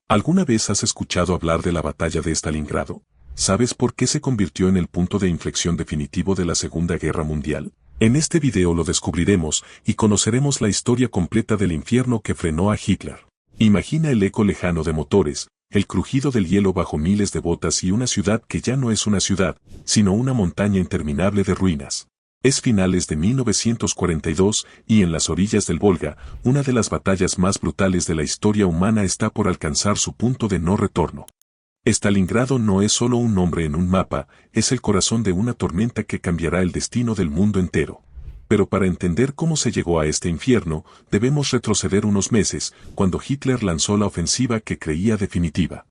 ¿Alguna vez has escuchado hablar de la batalla de Stalingrado? ¿Sabes por qué se convirtió en el punto de inflexión definitivo de la Segunda Guerra Mundial? En este video lo descubriremos y conoceremos la historia completa del infierno que frenó a Hitler. Imagina el eco lejano de motores, el crujido del hielo bajo miles de botas y una ciudad que ya no es una ciudad, sino una montaña interminable de ruinas. Es finales de 1942 y en las orillas del Volga, una de las batallas más brutales de la historia humana está por alcanzar su punto de no retorno. Stalingrado no es solo un nombre en un mapa, es el corazón de una tormenta que cambiará el destino del mundo entero. Pero para entender cómo se llegó a este infierno, debemos retroceder unos meses, cuando Hitler lanzó la ofensiva que creía definitiva.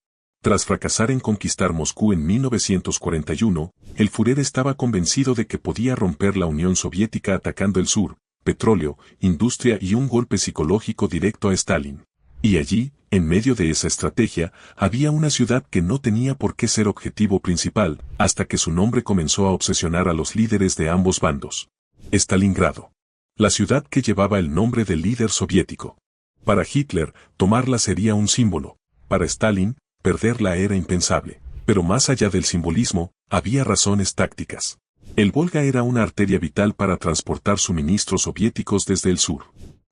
Tras fracasar en conquistar Moscú en 1941, el Führer estaba convencido de que podía romper la Unión Soviética atacando el sur, petróleo, industria y un golpe psicológico directo a Stalin. Y allí, en medio de esa estrategia, había una ciudad que no tenía por qué ser objetivo principal, hasta que su nombre comenzó a obsesionar a los líderes de ambos bandos. Stalingrado. La ciudad que llevaba el nombre del líder soviético. Para Hitler, tomarla sería un símbolo. Para Stalin, perderla era impensable. Pero más allá del simbolismo, había razones tácticas. El Volga era una arteria vital para transportar suministros soviéticos desde el sur.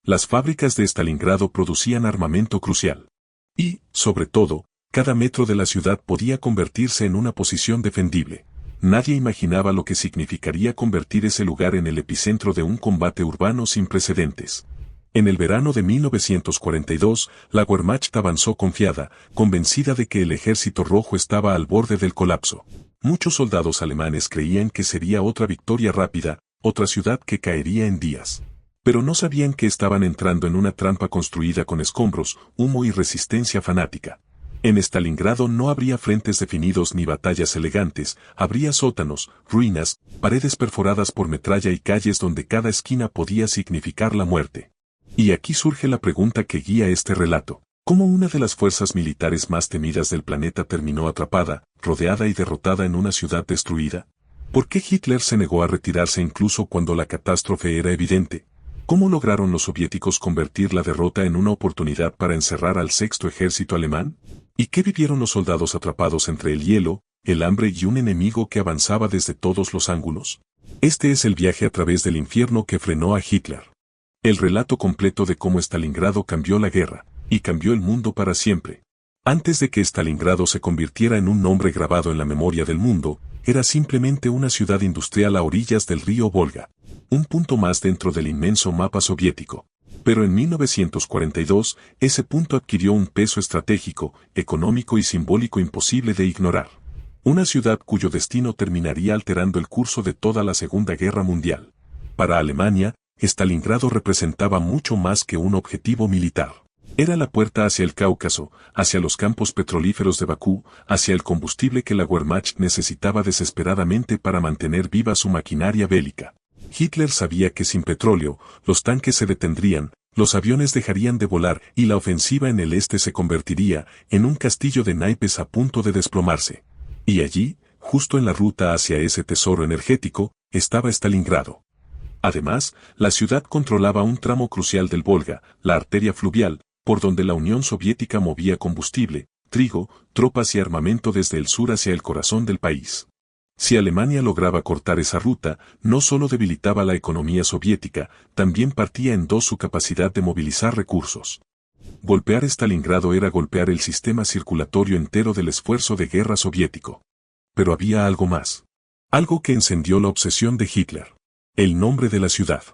Las fábricas de Stalingrado producían armamento crucial. Y, sobre todo, cada metro de la ciudad podía convertirse en una posición defendible. Nadie imaginaba lo que significaría convertir ese lugar en el epicentro de un combate urbano sin precedentes. En el verano de 1942, la Wehrmacht avanzó confiada, convencida de que el Ejército Rojo estaba al borde del colapso. Muchos soldados alemanes creían que sería otra victoria rápida, otra ciudad que caería en días. Pero no sabían que estaban entrando en una trampa construida con escombros, humo y resistencia fanática. En Stalingrado no habría frentes definidos ni batallas elegantes, habría sótanos, ruinas, paredes perforadas por metralla y calles donde cada esquina podía significar la muerte. Y aquí surge la pregunta que guía este relato. ¿Cómo una de las fuerzas militares más temidas del planeta terminó atrapada, rodeada y derrotada en una ciudad destruida? ¿Por qué Hitler se negó a retirarse incluso cuando la catástrofe era evidente? ¿Cómo lograron los soviéticos convertir la derrota en una oportunidad para encerrar al sexto ejército alemán? ¿Y qué vivieron los soldados atrapados entre el hielo, el hambre y un enemigo que avanzaba desde todos los ángulos? Este es el viaje a través del infierno que frenó a Hitler. El relato completo de cómo Stalingrado cambió la guerra, y cambió el mundo para siempre. Antes de que Stalingrado se convirtiera en un nombre grabado en la memoria del mundo, era simplemente una ciudad industrial a orillas del río Volga. Un punto más dentro del inmenso mapa soviético. Pero en 1942, ese punto adquirió un peso estratégico, económico y simbólico imposible de ignorar. Una ciudad cuyo destino terminaría alterando el curso de toda la Segunda Guerra Mundial. Para Alemania, Stalingrado representaba mucho más que un objetivo militar. Era la puerta hacia el Cáucaso, hacia los campos petrolíferos de Bakú, hacia el combustible que la Wehrmacht necesitaba desesperadamente para mantener viva su maquinaria bélica. Hitler sabía que sin petróleo, los tanques se detendrían, los aviones dejarían de volar y la ofensiva en el este se convertiría en un castillo de naipes a punto de desplomarse. Y allí, justo en la ruta hacia ese tesoro energético, estaba Stalingrado. Además, la ciudad controlaba un tramo crucial del Volga, la arteria fluvial, por donde la Unión Soviética movía combustible, trigo, tropas y armamento desde el sur hacia el corazón del país. Si Alemania lograba cortar esa ruta, no solo debilitaba la economía soviética, también partía en dos su capacidad de movilizar recursos. Golpear Stalingrado era golpear el sistema circulatorio entero del esfuerzo de guerra soviético. Pero había algo más. Algo que encendió la obsesión de Hitler. El nombre de la ciudad.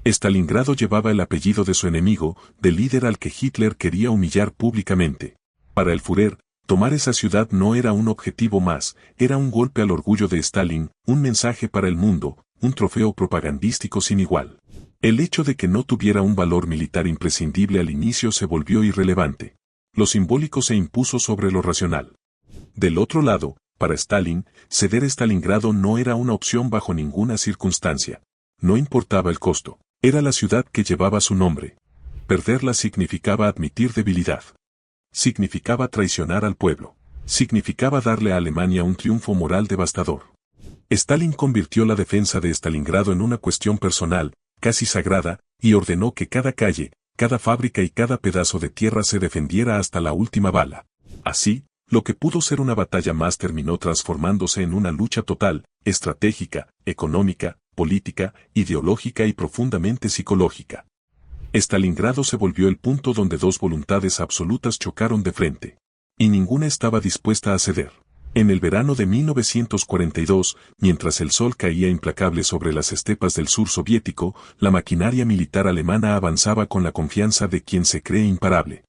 Stalingrado llevaba el apellido de su enemigo, del líder al que Hitler quería humillar públicamente. Para el Führer, tomar esa ciudad no era un objetivo más, era un golpe al orgullo de Stalin, un mensaje para el mundo, un trofeo propagandístico sin igual. El hecho de que no tuviera un valor militar imprescindible al inicio se volvió irrelevante. Lo simbólico se impuso sobre lo racional. Del otro lado, para Stalin, ceder Stalingrado no era una opción bajo ninguna circunstancia. No importaba el costo. Era la ciudad que llevaba su nombre. Perderla significaba admitir debilidad. Significaba traicionar al pueblo. Significaba darle a Alemania un triunfo moral devastador. Stalin convirtió la defensa de Stalingrado en una cuestión personal, casi sagrada, y ordenó que cada calle, cada fábrica y cada pedazo de tierra se defendiera hasta la última bala. Así, lo que pudo ser una batalla más terminó transformándose en una lucha total, estratégica, económica, política, ideológica y profundamente psicológica. Stalingrado se volvió el punto donde dos voluntades absolutas chocaron de frente. Y ninguna estaba dispuesta a ceder. En el verano de 1942, mientras el sol caía implacable sobre las estepas del sur soviético, la maquinaria militar alemana avanzaba con la confianza de quien se cree imparable.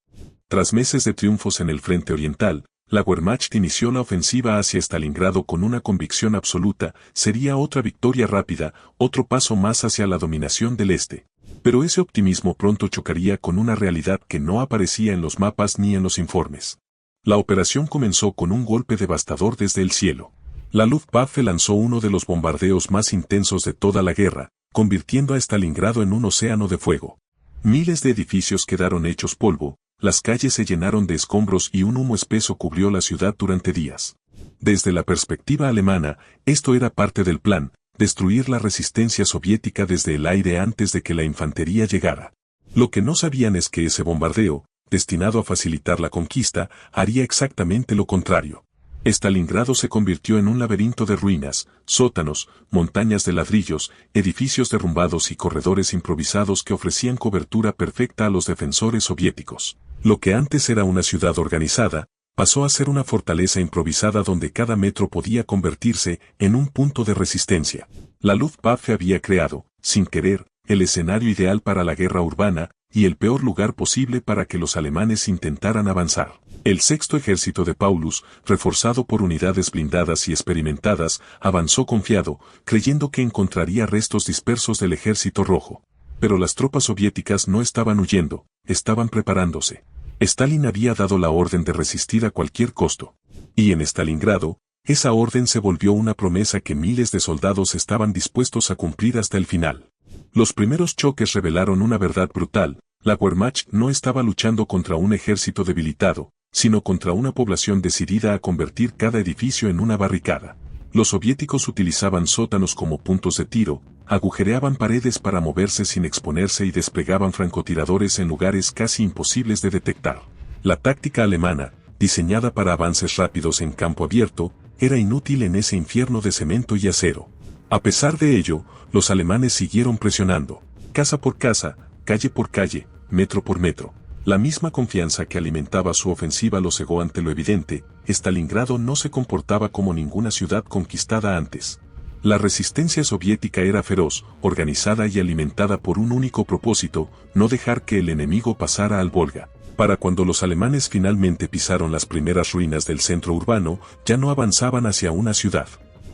Tras meses de triunfos en el frente oriental, la Wehrmacht inició la ofensiva hacia Stalingrado con una convicción absoluta: sería otra victoria rápida, otro paso más hacia la dominación del este. Pero ese optimismo pronto chocaría con una realidad que no aparecía en los mapas ni en los informes. La operación comenzó con un golpe devastador desde el cielo. La Luftwaffe lanzó uno de los bombardeos más intensos de toda la guerra, convirtiendo a Stalingrado en un océano de fuego. Miles de edificios quedaron hechos polvo, las calles se llenaron de escombros y un humo espeso cubrió la ciudad durante días. Desde la perspectiva alemana, esto era parte del plan: destruir la resistencia soviética desde el aire antes de que la infantería llegara. Lo que no sabían es que ese bombardeo, destinado a facilitar la conquista, haría exactamente lo contrario. Stalingrado se convirtió en un laberinto de ruinas, sótanos, montañas de ladrillos, edificios derrumbados y corredores improvisados que ofrecían cobertura perfecta a los defensores soviéticos. Lo que antes era una ciudad organizada, pasó a ser una fortaleza improvisada donde cada metro podía convertirse en un punto de resistencia. La Luftwaffe había creado, sin querer, el escenario ideal para la guerra urbana, y el peor lugar posible para que los alemanes intentaran avanzar. El sexto ejército de Paulus, reforzado por unidades blindadas y experimentadas, avanzó confiado, creyendo que encontraría restos dispersos del ejército rojo. Pero las tropas soviéticas no estaban huyendo, estaban preparándose. Stalin había dado la orden de resistir a cualquier costo. Y en Stalingrado, esa orden se volvió una promesa que miles de soldados estaban dispuestos a cumplir hasta el final. Los primeros choques revelaron una verdad brutal: la Wehrmacht no estaba luchando contra un ejército debilitado, sino contra una población decidida a convertir cada edificio en una barricada. Los soviéticos utilizaban sótanos como puntos de tiro, agujereaban paredes para moverse sin exponerse y desplegaban francotiradores en lugares casi imposibles de detectar. La táctica alemana, diseñada para avances rápidos en campo abierto, era inútil en ese infierno de cemento y acero. A pesar de ello, los alemanes siguieron presionando, casa por casa, calle por calle, metro por metro. La misma confianza que alimentaba su ofensiva los cegó ante lo evidente: Stalingrado no se comportaba como ninguna ciudad conquistada antes. La resistencia soviética era feroz, organizada y alimentada por un único propósito: no dejar que el enemigo pasara al Volga. Para cuando los alemanes finalmente pisaron las primeras ruinas del centro urbano, ya no avanzaban hacia una ciudad.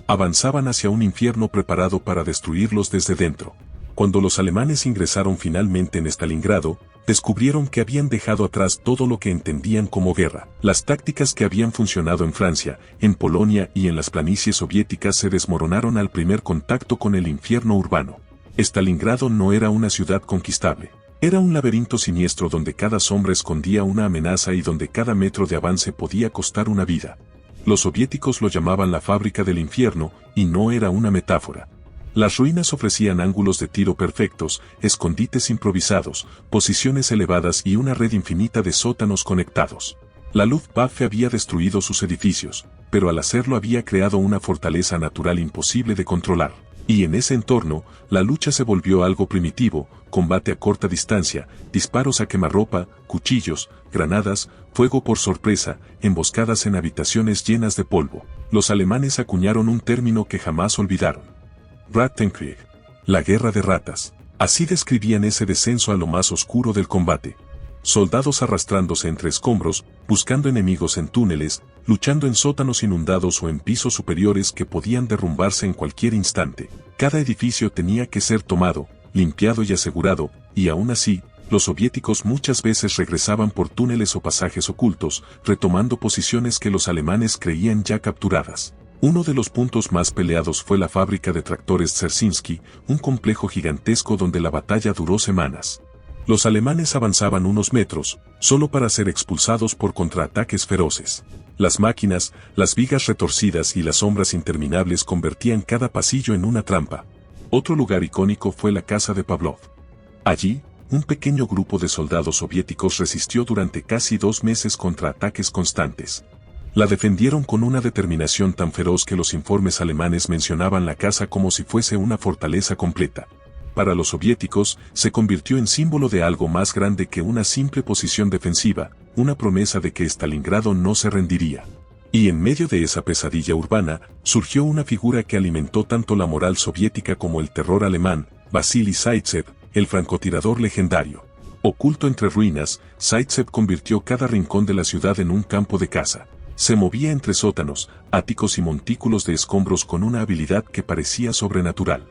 Avanzaban hacia un infierno preparado para destruirlos desde dentro. Cuando los alemanes ingresaron finalmente en Stalingrado, descubrieron que habían dejado atrás todo lo que entendían como guerra. Las tácticas que habían funcionado en Francia, en Polonia y en las planicies soviéticas se desmoronaron al primer contacto con el infierno urbano. Stalingrado no era una ciudad conquistable. Era un laberinto siniestro donde cada sombra escondía una amenaza y donde cada metro de avance podía costar una vida. Los soviéticos lo llamaban la fábrica del infierno, y no era una metáfora. Las ruinas ofrecían ángulos de tiro perfectos, escondites improvisados, posiciones elevadas y una red infinita de sótanos conectados. La Luftwaffe había destruido sus edificios, pero al hacerlo había creado una fortaleza natural imposible de controlar. Y en ese entorno, la lucha se volvió algo primitivo: combate a corta distancia, disparos a quemarropa, cuchillos, granadas, fuego por sorpresa, emboscadas en habitaciones llenas de polvo. Los alemanes acuñaron un término que jamás olvidaron: Rattenkrieg, la guerra de ratas. Así describían ese descenso a lo más oscuro del combate. Soldados arrastrándose entre escombros, buscando enemigos en túneles, luchando en sótanos inundados o en pisos superiores que podían derrumbarse en cualquier instante. Cada edificio tenía que ser tomado, limpiado y asegurado, y aún así, los soviéticos muchas veces regresaban por túneles o pasajes ocultos, retomando posiciones que los alemanes creían ya capturadas. Uno de los puntos más peleados fue la fábrica de tractores Dzerzhinsky, un complejo gigantesco donde la batalla duró semanas. Los alemanes avanzaban unos metros, solo para ser expulsados por contraataques feroces. Las máquinas, las vigas retorcidas y las sombras interminables convertían cada pasillo en una trampa. Otro lugar icónico fue la casa de Pavlov. Allí, un pequeño grupo de soldados soviéticos resistió durante casi 2 meses contra ataques constantes. La defendieron con una determinación tan feroz que los informes alemanes mencionaban la casa como si fuese una fortaleza completa. Para los soviéticos, se convirtió en símbolo de algo más grande que una simple posición defensiva, una promesa de que Stalingrado no se rendiría. Y en medio de esa pesadilla urbana, surgió una figura que alimentó tanto la moral soviética como el terror alemán, Vasily Zaitsev, el francotirador legendario. Oculto entre ruinas, Zaitsev convirtió cada rincón de la ciudad en un campo de caza. Se movía entre sótanos, áticos y montículos de escombros con una habilidad que parecía sobrenatural.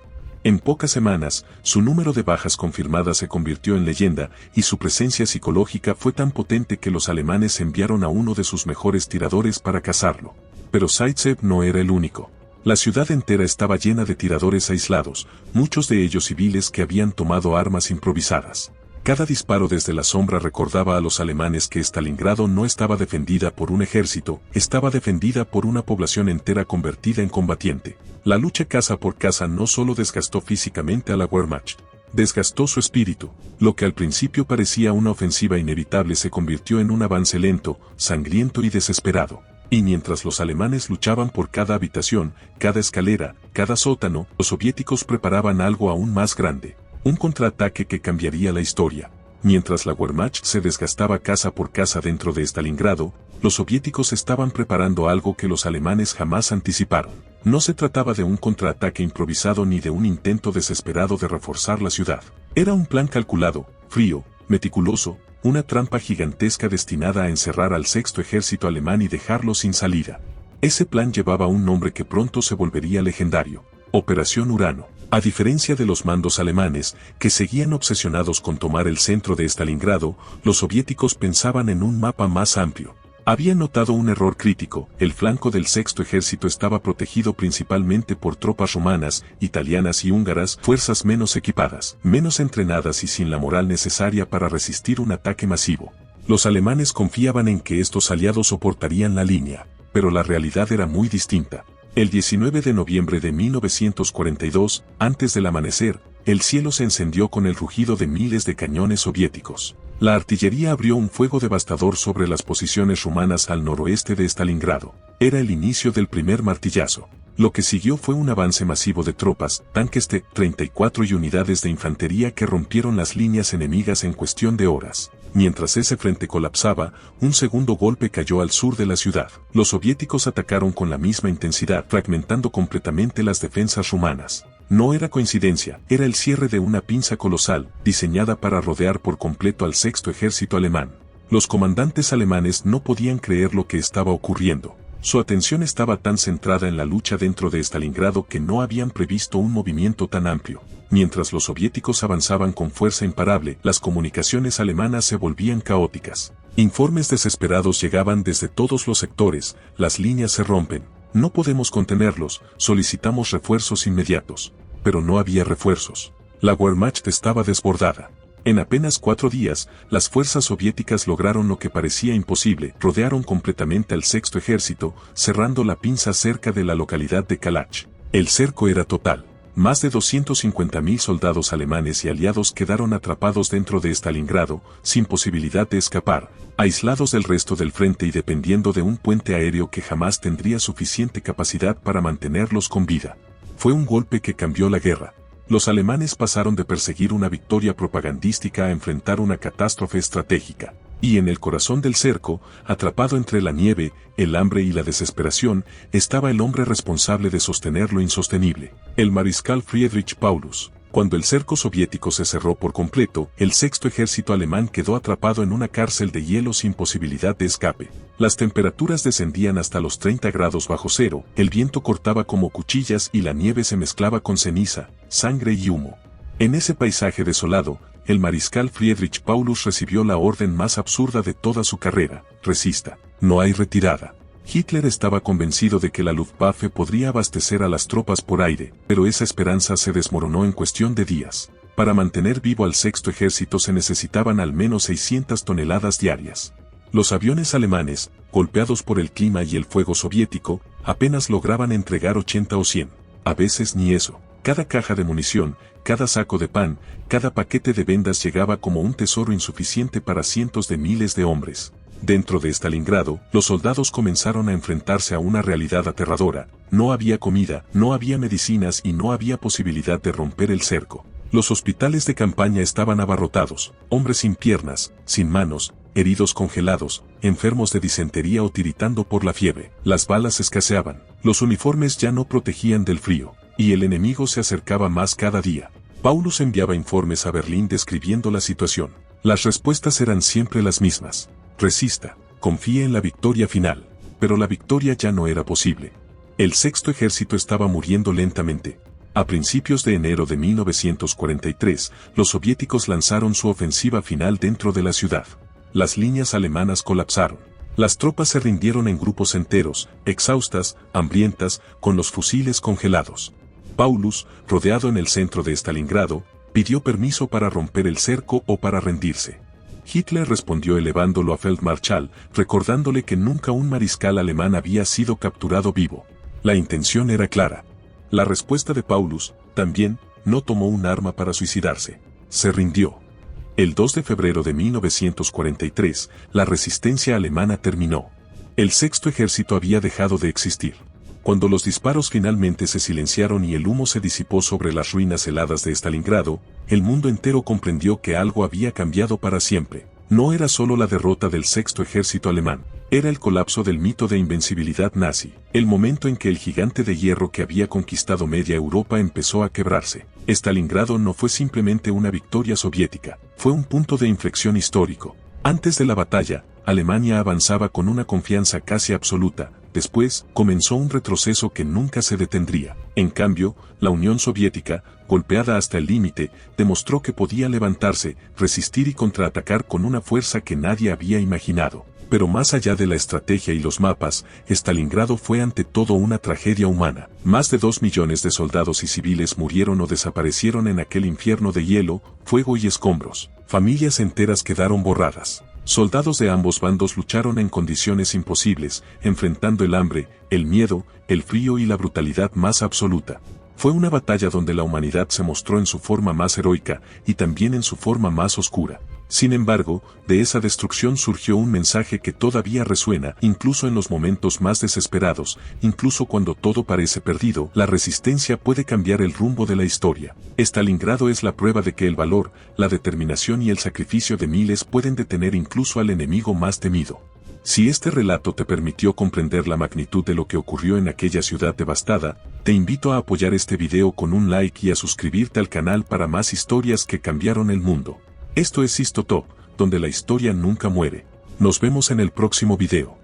En pocas semanas, su número de bajas confirmadas se convirtió en leyenda, y su presencia psicológica fue tan potente que los alemanes enviaron a uno de sus mejores tiradores para cazarlo. Pero Zaitsev no era el único. La ciudad entera estaba llena de tiradores aislados, muchos de ellos civiles que habían tomado armas improvisadas. Cada disparo desde la sombra recordaba a los alemanes que Stalingrado no estaba defendida por un ejército, estaba defendida por una población entera convertida en combatiente. La lucha casa por casa no solo desgastó físicamente a la Wehrmacht, desgastó su espíritu. Lo que al principio parecía una ofensiva inevitable se convirtió en un avance lento, sangriento y desesperado. Y mientras los alemanes luchaban por cada habitación, cada escalera, cada sótano, los soviéticos preparaban algo aún más grande. Un contraataque que cambiaría la historia. Mientras la Wehrmacht se desgastaba casa por casa dentro de Stalingrado, los soviéticos estaban preparando algo que los alemanes jamás anticiparon. No se trataba de un contraataque improvisado ni de un intento desesperado de reforzar la ciudad. Era un plan calculado, frío, meticuloso, una trampa gigantesca destinada a encerrar al sexto ejército alemán y dejarlo sin salida. Ese plan llevaba un nombre que pronto se volvería legendario: Operación Urano. A diferencia de los mandos alemanes, que seguían obsesionados con tomar el centro de Stalingrado, los soviéticos pensaban en un mapa más amplio. Habían notado un error crítico: el flanco del sexto ejército estaba protegido principalmente por tropas rumanas, italianas y húngaras, fuerzas menos equipadas, menos entrenadas y sin la moral necesaria para resistir un ataque masivo. Los alemanes confiaban en que estos aliados soportarían la línea, pero la realidad era muy distinta. El 19 de noviembre de 1942, antes del amanecer, el cielo se encendió con el rugido de miles de cañones soviéticos. La artillería abrió un fuego devastador sobre las posiciones rumanas al noroeste de Stalingrado. Era el inicio del primer martillazo. Lo que siguió fue un avance masivo de tropas, tanques T-34 y unidades de infantería que rompieron las líneas enemigas en cuestión de horas. Mientras ese frente colapsaba, un segundo golpe cayó al sur de la ciudad. Los soviéticos atacaron con la misma intensidad, fragmentando completamente las defensas rumanas. No era coincidencia, era el cierre de una pinza colosal, diseñada para rodear por completo al sexto ejército alemán. Los comandantes alemanes no podían creer lo que estaba ocurriendo. Su atención estaba tan centrada en la lucha dentro de Stalingrado que no habían previsto un movimiento tan amplio. Mientras los soviéticos avanzaban con fuerza imparable, las comunicaciones alemanas se volvían caóticas. Informes desesperados llegaban desde todos los sectores: las líneas se rompen, no podemos contenerlos, solicitamos refuerzos inmediatos. Pero no había refuerzos. La Wehrmacht estaba desbordada. En apenas 4 días, las fuerzas soviéticas lograron lo que parecía imposible: rodearon completamente al sexto ejército, cerrando la pinza cerca de la localidad de Kalach. El cerco era total. Más de 250.000 soldados alemanes y aliados quedaron atrapados dentro de Stalingrado, sin posibilidad de escapar, aislados del resto del frente y dependiendo de un puente aéreo que jamás tendría suficiente capacidad para mantenerlos con vida. Fue un golpe que cambió la guerra. Los alemanes pasaron de perseguir una victoria propagandística a enfrentar una catástrofe estratégica. Y en el corazón del cerco, atrapado entre la nieve, el hambre y la desesperación, estaba el hombre responsable de sostener lo insostenible: el mariscal Friedrich Paulus. Cuando el cerco soviético se cerró por completo, el sexto ejército alemán quedó atrapado en una cárcel de hielo sin posibilidad de escape. Las temperaturas descendían hasta los 30 grados bajo cero, el viento cortaba como cuchillas y la nieve se mezclaba con ceniza, sangre y humo. En ese paisaje desolado, el mariscal Friedrich Paulus recibió la orden más absurda de toda su carrera: resista, no hay retirada. Hitler estaba convencido de que la Luftwaffe podría abastecer a las tropas por aire, pero esa esperanza se desmoronó en cuestión de días. Para mantener vivo al sexto ejército se necesitaban al menos 600 toneladas diarias. Los aviones alemanes, golpeados por el clima y el fuego soviético, apenas lograban entregar 80 o 100. A veces ni eso. Cada caja de munición, cada saco de pan, cada paquete de vendas llegaba como un tesoro insuficiente para cientos de miles de hombres. Dentro de Stalingrado, los soldados comenzaron a enfrentarse a una realidad aterradora. No había comida, no había medicinas y no había posibilidad de romper el cerco. Los hospitales de campaña estaban abarrotados, hombres sin piernas, sin manos, heridos congelados, enfermos de disentería o tiritando por la fiebre. Las balas escaseaban, los uniformes ya no protegían del frío, y el enemigo se acercaba más cada día. Paulus enviaba informes a Berlín describiendo la situación. Las respuestas eran siempre las mismas. Resista, confíe en la victoria final. Pero la victoria ya no era posible. El Sexto Ejército estaba muriendo lentamente. A principios de enero de 1943, los soviéticos lanzaron su ofensiva final dentro de la ciudad. Las líneas alemanas colapsaron. Las tropas se rindieron en grupos enteros, exhaustas, hambrientas, con los fusiles congelados. Paulus, rodeado en el centro de Stalingrado, pidió permiso para romper el cerco o para rendirse. Hitler respondió elevándolo a Feldmarschall, recordándole que nunca un mariscal alemán había sido capturado vivo. La intención era clara. La respuesta de Paulus, también, no tomó un arma para suicidarse. Se rindió. El 2 de febrero de 1943, la resistencia alemana terminó. El Sexto Ejército había dejado de existir. Cuando los disparos finalmente se silenciaron y el humo se disipó sobre las ruinas heladas de Stalingrado, el mundo entero comprendió que algo había cambiado para siempre. No era solo la derrota del Sexto Ejército alemán, era el colapso del mito de invencibilidad nazi, el momento en que el gigante de hierro que había conquistado media Europa empezó a quebrarse. Stalingrado no fue simplemente una victoria soviética, fue un punto de inflexión histórico. Antes de la batalla, Alemania avanzaba con una confianza casi absoluta. Después, comenzó un retroceso que nunca se detendría. En cambio, la Unión Soviética, golpeada hasta el límite, demostró que podía levantarse, resistir y contraatacar con una fuerza que nadie había imaginado. Pero más allá de la estrategia y los mapas, Stalingrado fue ante todo una tragedia humana. Más de 2 millones de soldados y civiles murieron o desaparecieron en aquel infierno de hielo, fuego y escombros. Familias enteras quedaron borradas. Soldados de ambos bandos lucharon en condiciones imposibles, enfrentando el hambre, el miedo, el frío y la brutalidad más absoluta. Fue una batalla donde la humanidad se mostró en su forma más heroica y también en su forma más oscura. Sin embargo, de esa destrucción surgió un mensaje que todavía resuena, incluso en los momentos más desesperados, incluso cuando todo parece perdido, la resistencia puede cambiar el rumbo de la historia. Stalingrado es la prueba de que el valor, la determinación y el sacrificio de miles pueden detener incluso al enemigo más temido. Si este relato te permitió comprender la magnitud de lo que ocurrió en aquella ciudad devastada, te invito a apoyar este video con un like y a suscribirte al canal para más historias que cambiaron el mundo. Esto es Histotop, donde la historia nunca muere. Nos vemos en el próximo video.